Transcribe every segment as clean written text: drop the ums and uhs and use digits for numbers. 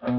What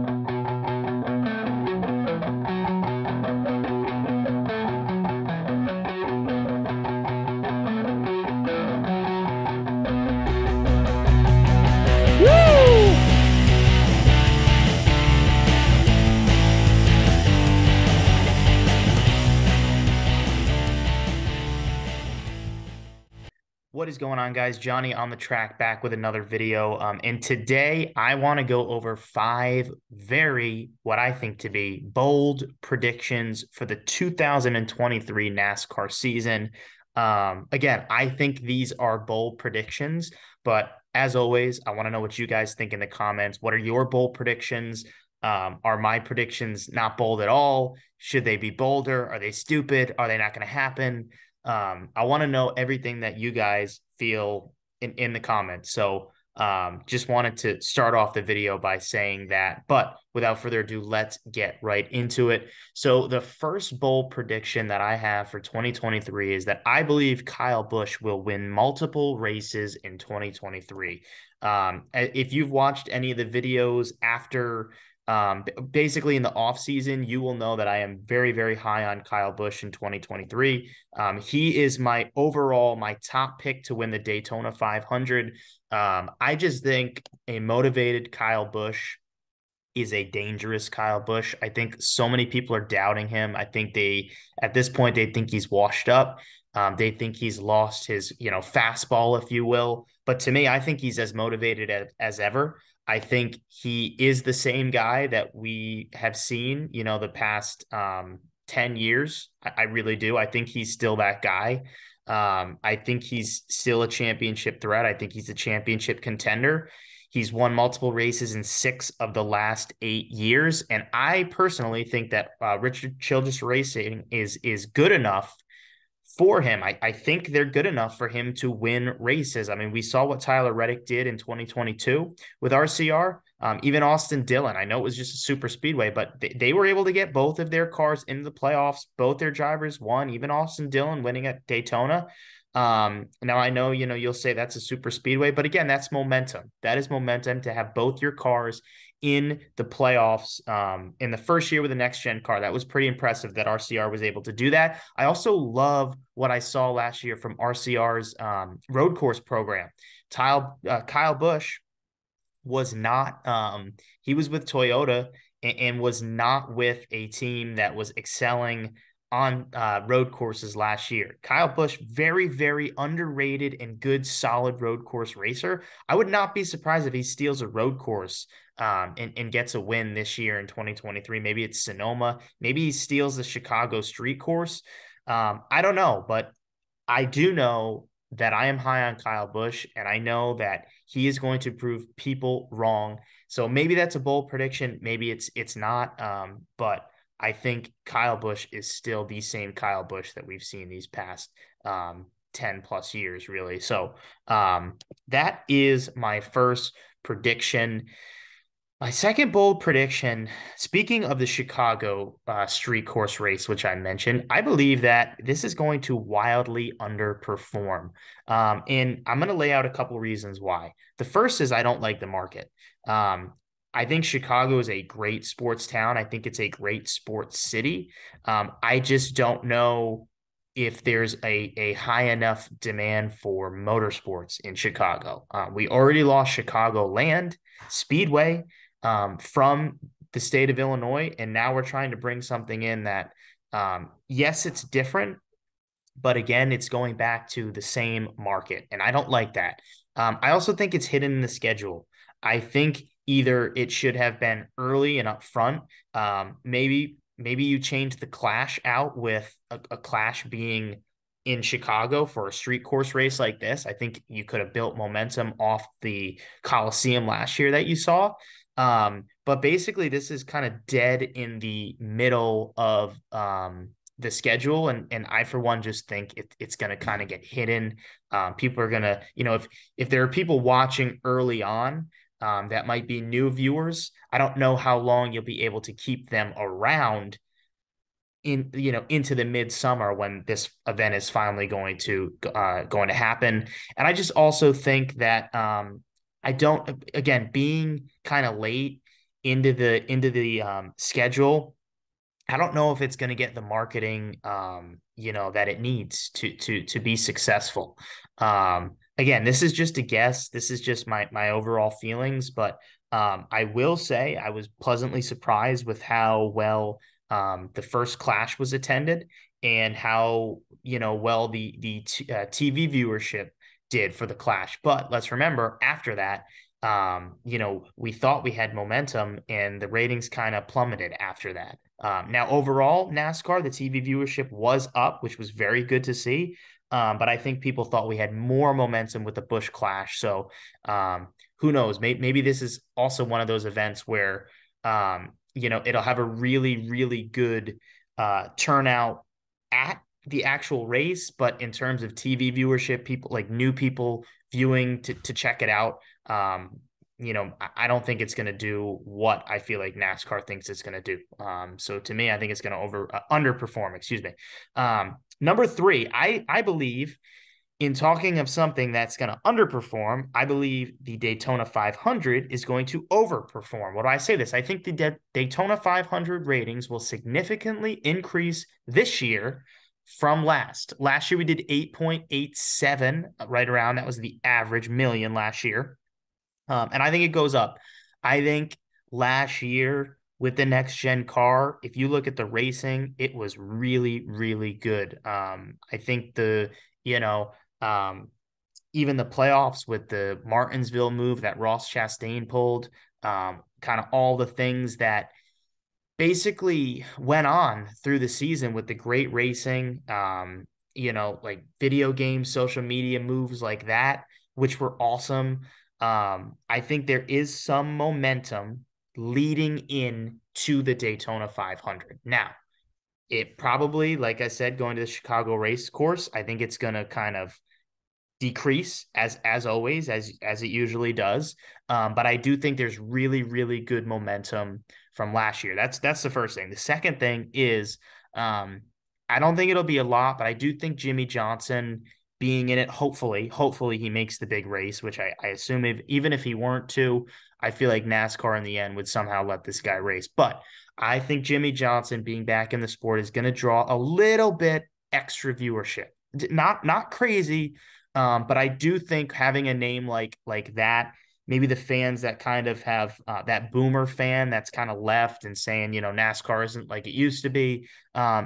is going on, guys? Johnny on the track back with another video. And today I want to go over five very, what I think to be bold predictions for the 2023 NASCAR season. Again, I think these are bold predictions, but as always, I want to know what you guys think in the comments. What are your bold predictions? Are my predictions not bold at all? Should they be bolder? Are they stupid? Are they not going to happen? I want to know everything that you guys feel in the comments. So just wanted to start off the video by saying that. But without further ado, let's get right into it. So the first bold prediction that I have for 2023 is that I believe Kyle Busch will win multiple races in 2023. If you've watched any of the videos after basically in the off season, you will know that I am very, very high on Kyle Busch in 2023. He is my top pick to win the Daytona 500. I just think a motivated Kyle Busch is a dangerous Kyle Busch. I think so many people are doubting him. I think at this point, they think he's washed up. They think he's lost his, fastball, if you will. But to me, I think he's as motivated as ever. I think he is the same guy that we have seen, the past 10 years. I really do. I think he's still that guy. I think he's still a championship threat. I think he's a championship contender. He's won multiple races in 6 of the last 8 years. And I personally think that Richard Childress Racing is good enough for him. I think they're good enough for him to win races. I mean, we saw what Tyler Reddick did in 2022 with RCR. Even Austin Dillon, I know it was just a super speedway, but they were able to get both of their cars into the playoffs. Both their drivers won, even Austin Dillon winning at Daytona. Now I know, you'll say that's a super speedway, but again, that's momentum. That is momentum to have both your cars in the playoffs in the first year with the next gen car. That was pretty impressive that RCR was able to do that. I also love what I saw last year from RCR's road course program. Kyle Busch was not he was with Toyota and was not with a team that was excelling on road courses last year. Kyle Busch, very, very underrated and good, solid road course racer. I would not be surprised if he steals a road course and gets a win this year in 2023. Maybe it's Sonoma. Maybe he steals the Chicago street course. I don't know, but I do know that I am high on Kyle Busch, and I know that he is going to prove people wrong. So maybe that's a bold prediction. Maybe it's not. But I think Kyle Busch is still the same Kyle Busch that we've seen these past 10 plus years, really. So that is my first prediction. My second bold prediction, speaking of the Chicago street course race, which I mentioned, I believe that this is going to wildly underperform. And I'm going to lay out a couple reasons why. The first is I don't like the market. I think Chicago is a great sports town. I think it's a great sports city. I just don't know if there's a high enough demand for motorsports in Chicago. We already lost Chicagoland Speedway from the state of Illinois, and now we're trying to bring something in that, yes, it's different, but again, it's going back to the same market, and I don't like that. I also think it's hidden in the schedule. I think either it should have been early and upfront. Maybe you change the Clash out with a Clash being in Chicago for a street course race like this. I think you could have built momentum off the Coliseum last year that you saw. But basically, this is kind of dead in the middle of the schedule, and I for one just think it's going to kind of get hidden. People are going to, if there are people watching early on, that might be new viewers. I don't know how long you'll be able to keep them around into the midsummer when this event is finally going to happen. And I just also think that I don't, again, being kind of late into the schedule, I don't know if it's going to get the marketing, that it needs to be successful. Again, this is just a guess. This is just my overall feelings, but I will say I was pleasantly surprised with how well the first Clash was attended and how well the TV viewership did for the Clash. But let's remember after that, we thought we had momentum and the ratings kind of plummeted after that. Now, overall, NASCAR, the TV viewership was up, which was very good to see. But I think people thought we had more momentum with the Busch Clash. So who knows? Maybe this is also one of those events where, it'll have a really, really good turnout at the actual race. But in terms of TV viewership, people like new people viewing to check it out, I don't think it's going to do what I feel like NASCAR thinks it's going to do. So to me, I think it's going to underperform. Excuse me. Number three, I believe in talking of something that's going to underperform, I believe the Daytona 500 is going to overperform. What do I say this? I think the Daytona 500 ratings will significantly increase this year from last. Last year we did 8.87, right around. That was the average million last year. And I think it goes up. I think last year with the next gen car, if you look at the racing, it was really, really good. I think you know, um, even the playoffs with the Martinsville move that Ross Chastain pulled, kind of all the things that basically went on through the season with the great racing, like video games, social media moves like that, which were awesome. I think there is some momentum leading in to the Daytona 500. Now, it probably, like I said, going to the Chicago race course, I think it's going to kind of decrease as always, as it usually does. But I do think there's really, really good momentum from last year. That's the first thing. The second thing is I don't think it'll be a lot, but I do think Jimmy Johnson being in it, hopefully he makes the big race, which I assume even if he weren't to, I feel like NASCAR in the end would somehow let this guy race. But I think Jimmy Johnson being back in the sport is going to draw a little bit extra viewership. Not crazy, but I do think having a name like that, maybe the fans that kind of have that boomer fan that's kind of left and saying, NASCAR isn't like it used to be.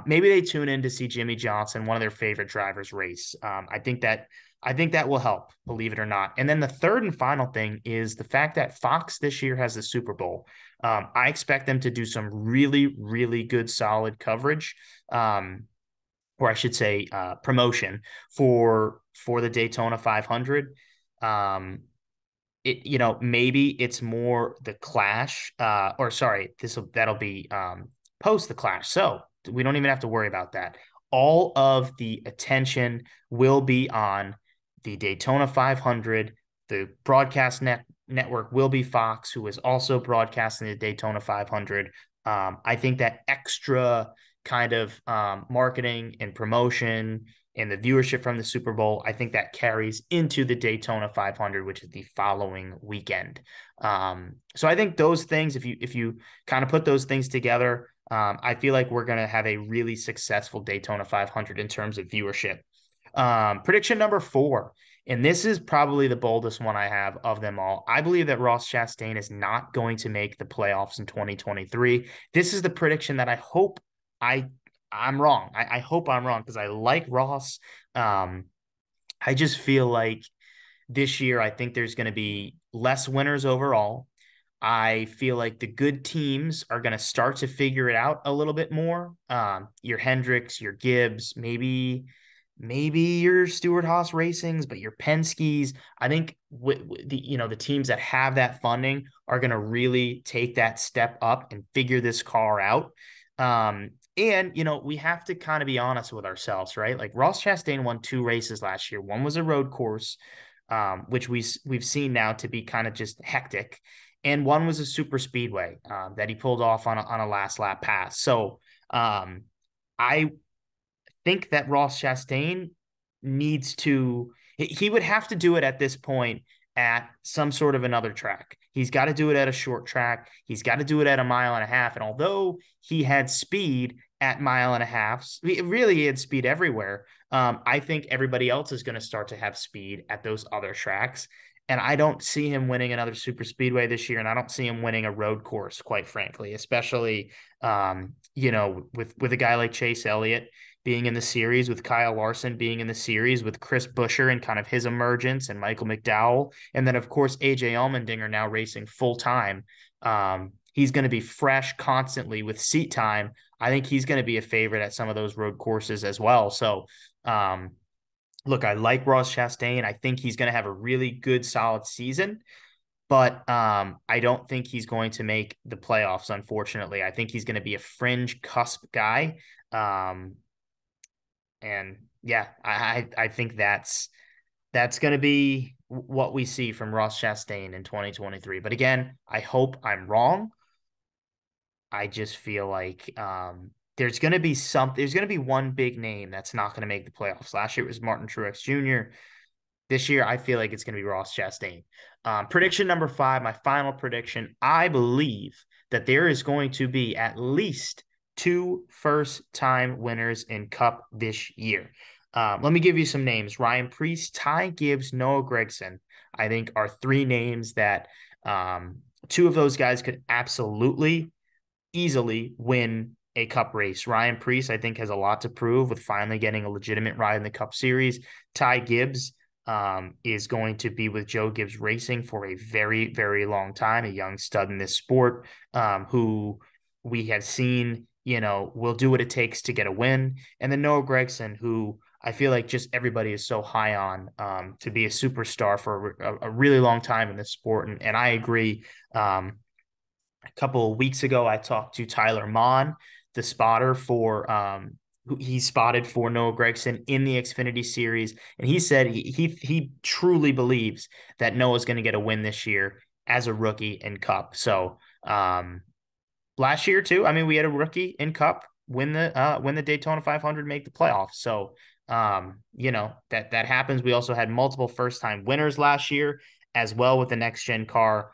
Maybe they tune in to see Jimmy Johnson, one of their favorite drivers, race. I think that will help, believe it or not. And then the third and final thing is the fact that Fox this year has the Super Bowl. I expect them to do some really, really good, solid coverage. Or I should say promotion for the Daytona 500. Maybe it's more the Clash, or sorry, that'll be post the Clash. So we don't even have to worry about that. All of the attention will be on the Daytona 500. The broadcast network will be Fox, who is also broadcasting the Daytona 500. I think that extra kind of marketing and promotion and the viewership from the Super Bowl, I think that carries into the Daytona 500, which is the following weekend. So I think those things, if you kind of put those things together, I feel like we're going to have a really successful Daytona 500 in terms of viewership. Prediction number 4, and this is probably the boldest one I have of them all. I believe that Ross Chastain is not going to make the playoffs in 2023. This is the prediction that I hope I'm wrong. I hope I'm wrong because I like Ross. I just feel like this year, I think there's going to be less winners overall. I feel like the good teams are going to start to figure it out a little bit more. Your Hendricks, your Gibbs, maybe your Stewart Haas Racings, but your Penske's. I think the teams that have that funding are going to really take that step up and figure this car out. And we have to kind of be honest with ourselves, right? Like Ross Chastain won 2 races last year. One was a road course, which we've seen now to be kind of just hectic, and one was a super speedway that he pulled off on a last lap pass. So I think that Ross Chastain he would have to do it at this point at some sort of another track. He's got to do it at a short track. He's got to do it at a mile and a half. And although he had speed at mile and a half, really he had speed everywhere. I think everybody else is going to start to have speed at those other tracks. And I don't see him winning another super speedway this year. And I don't see him winning a road course, quite frankly, especially, with a guy like Chase Elliott being in the series, with Kyle Larson being in the series, with Chris Buescher and kind of his emergence, and Michael McDowell. And then, of course, AJ Allmendinger now racing full time. He's going to be fresh constantly with seat time. I think he's going to be a favorite at some of those road courses as well. So, look, I like Ross Chastain. I think he's going to have a really good, solid season, but I don't think he's going to make the playoffs, unfortunately. I think he's going to be a fringe cusp guy. And yeah, I think that's going to be what we see from Ross Chastain in 2023. But again, I hope I'm wrong. I just feel like there's going to be one big name that's not going to make the playoffs. Last year it was Martin Truex Jr. This year, I feel like it's going to be Ross Chastain. Prediction number 5, my final prediction. I believe that there is going to be at least 2 first-time winners in Cup this year. Let me give you some names. Ryan Preece, Ty Gibbs, Noah Gragson, I think are 3 names that 2 of those guys could absolutely, easily win a Cup race. Ryan Preece, I think, has a lot to prove with finally getting a legitimate ride in the Cup Series. Ty Gibbs is going to be with Joe Gibbs Racing for a very, very long time, a young stud in this sport, who we have seen, will do what it takes to get a win. And then Noah Gragson, who I feel like just everybody is so high on to be a superstar for a really long time in this sport. And I agree. A couple of weeks ago, I talked to Tyler Mon, the spotter for he spotted for Noah Gragson in the Xfinity Series, and he said he truly believes that Noah's going to get a win this year as a rookie in Cup. So last year too, I mean, we had a rookie in Cup win the Daytona 500, make the playoffs. So that happens. We also had multiple first time winners last year as well with the next gen car.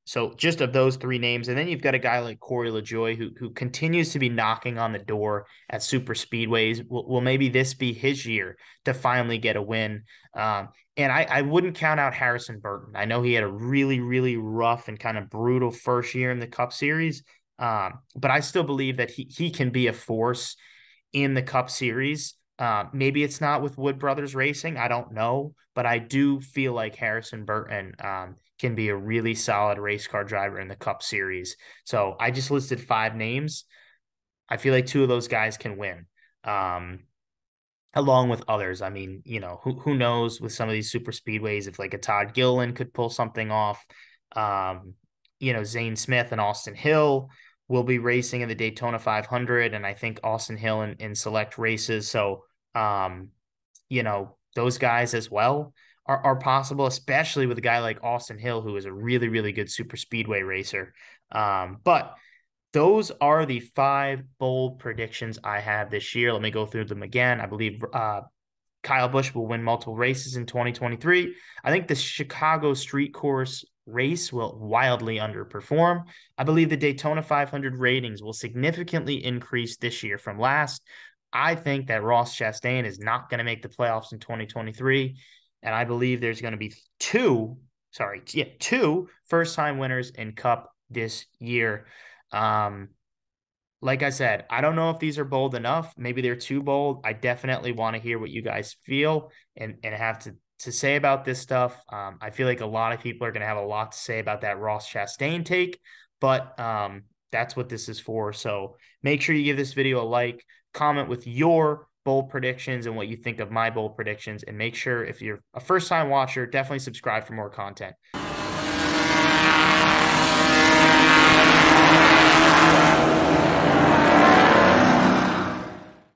So just of those 3 names, and then you've got a guy like Corey LaJoie who continues to be knocking on the door at super speedways. Will maybe this be his year to finally get a win? And I wouldn't count out Harrison Burton. I know he had a really, really rough and kind of brutal first year in the Cup Series, but I still believe that he can be a force in the Cup Series. Maybe it's not with Wood Brothers Racing. I don't know, but I do feel like Harrison Burton can be a really solid race car driver in the Cup Series. So I just listed 5 names. I feel like 2 of those guys can win, along with others. I mean, who knows with some of these super speedways if like a Todd Gilliland could pull something off. Zane Smith and Austin Hill will be racing in the Daytona 500, and I think Austin Hill in select races. So, those guys as well are possible, especially with a guy like Austin Hill, who is a really, really good super speedway racer. But those are the 5 bold predictions I have this year. Let me go through them again. I believe Kyle Busch will win multiple races in 2023. I think the Chicago street course race will wildly underperform. I believe the Daytona 500 ratings will significantly increase this year from last. I think that Ross Chastain is not going to make the playoffs in 2023. And I believe there's going to be 2 first-time winners in Cup this year. Like I said, I don't know if these are bold enough. Maybe they're too bold. I definitely want to hear what you guys feel and have to say about this stuff. I feel like a lot of people are going to have a lot to say about that Ross Chastain take, but that's what this is for. So make sure you give this video a like, comment with your bold predictions and what you think of my bold predictions, and make sure if you're a first-time watcher, definitely subscribe for more content.